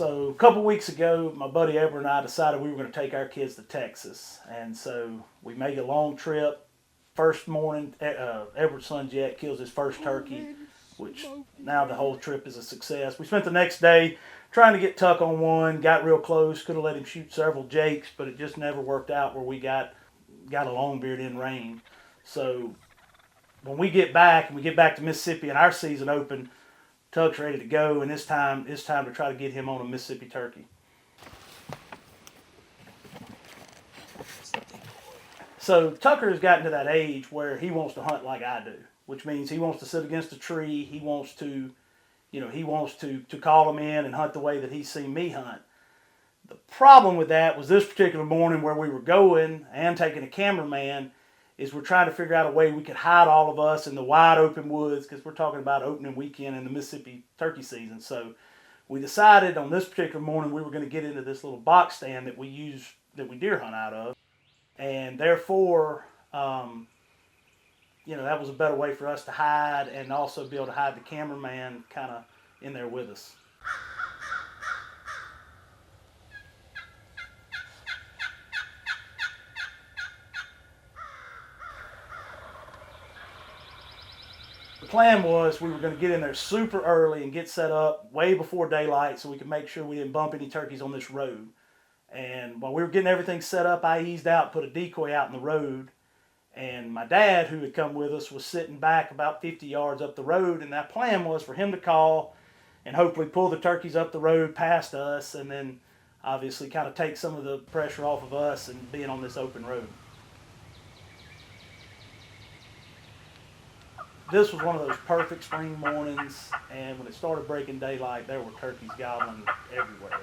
So a couple weeks ago, my buddy Edward and I decided we were going to take our kids to Texas. And so we made a long trip. First morning, Edward's son Jet kills his first turkey, which now the whole trip is a success. We spent the next day trying to get Tuck on one, got real close, could have let him shoot several jakes, but it just never worked out where we got a longbeard in range. So when we get back to Mississippi and our season opened, Tuck's ready to go, and it's time to try to get him on a Mississippi turkey. So Tucker has gotten to that age where he wants to hunt like I do, which means he wants to sit against a tree. He wants to, call him in and hunt the way that he's seen me hunt. The problem with that was this particular morning where we were going and taking a cameraman is we're trying to figure out a way we could hide all of us in the wide open woods, because we're talking about opening weekend in the Mississippi turkey season. So we decided on this particular morning we were going to get into this little box stand that we deer hunt out of. And therefore, that was a better way for us to hide and also be able to hide the cameraman kind of in there with us. The plan was we were going to get in there super early and get set up way before daylight so we could make sure we didn't bump any turkeys on this road. And while we were getting everything set up, I eased out, put a decoy out in the road. And my dad, who had come with us, was sitting back about 50 yards up the road. And that plan was for him to call and hopefully pull the turkeys up the road past us, and then obviously kind of take some of the pressure off of us and being on this open road. This was one of those perfect spring mornings, and when it started breaking daylight, there were turkeys gobbling everywhere.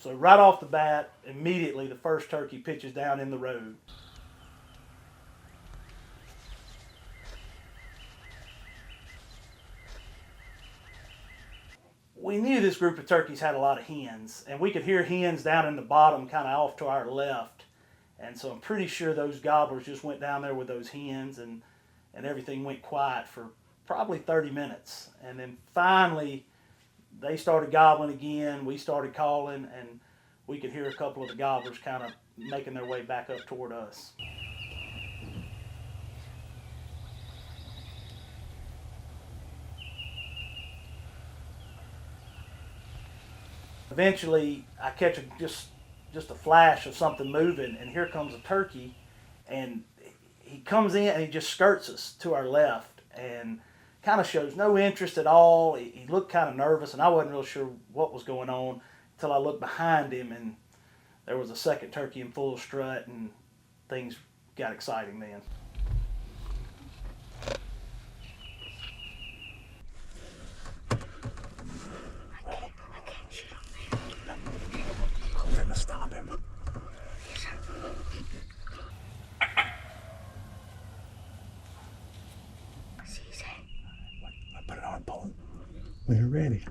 So right off the bat, immediately the first turkey pitches down in the road. We knew this group of turkeys had a lot of hens, and we could hear hens down in the bottom kind of off to our left. And so I'm pretty sure those gobblers just went down there with those hens, and everything went quiet for probably 30 minutes. And then finally, they started gobbling again. We started calling, and we could hear a couple of the gobblers kind of making their way back up toward us. Eventually, I catch just a flash of something moving, and here comes a turkey, and he comes in and he just skirts us to our left and kind of shows no interest at all. He looked kind of nervous, and I wasn't real sure what was going on until I looked behind him, and there was a second turkey in full strut, and things got exciting then. Stop him. I put it on, pull him. When you're ready.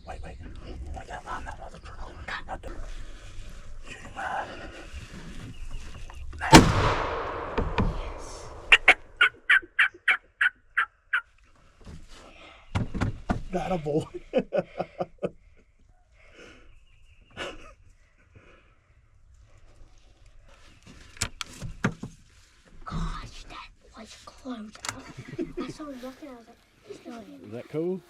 Wait. I got on that other drill. Not doing it. Shoot him high. Yes. Got a boy. Close. I saw him walking, I was like, he's going in. Is that cool?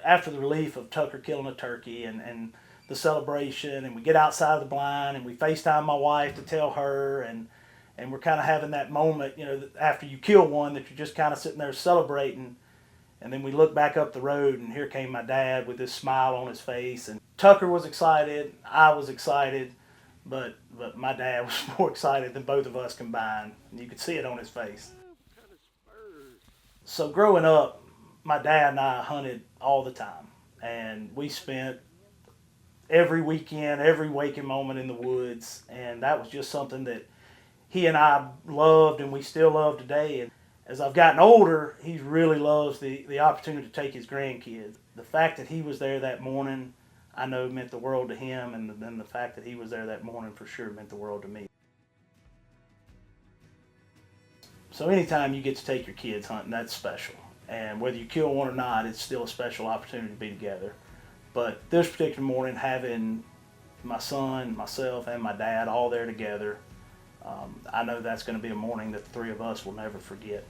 After the relief of Tucker killing a turkey and the celebration, and we get outside of the blind and we FaceTime my wife to tell her, and we're kind of having that moment, after you kill one, that you're just kind of sitting there celebrating. And then we look back up the road, and here came my dad with this smile on his face. And Tucker was excited, I was excited, but my dad was more excited than both of us combined. And you could see it on his face. So growing up, my dad and I hunted all the time. And we spent every weekend, every waking moment in the woods. And that was just something that he and I loved, and we still love today. And as I've gotten older, he really loves the opportunity to take his grandkids. The fact that he was there that morning, I know meant the world to him, and then the fact that he was there that morning for sure meant the world to me. So anytime you get to take your kids hunting, that's special. And whether you kill one or not, it's still a special opportunity to be together. But this particular morning, having my son, myself, and my dad all there together, I know that's going to be a morning that the three of us will never forget.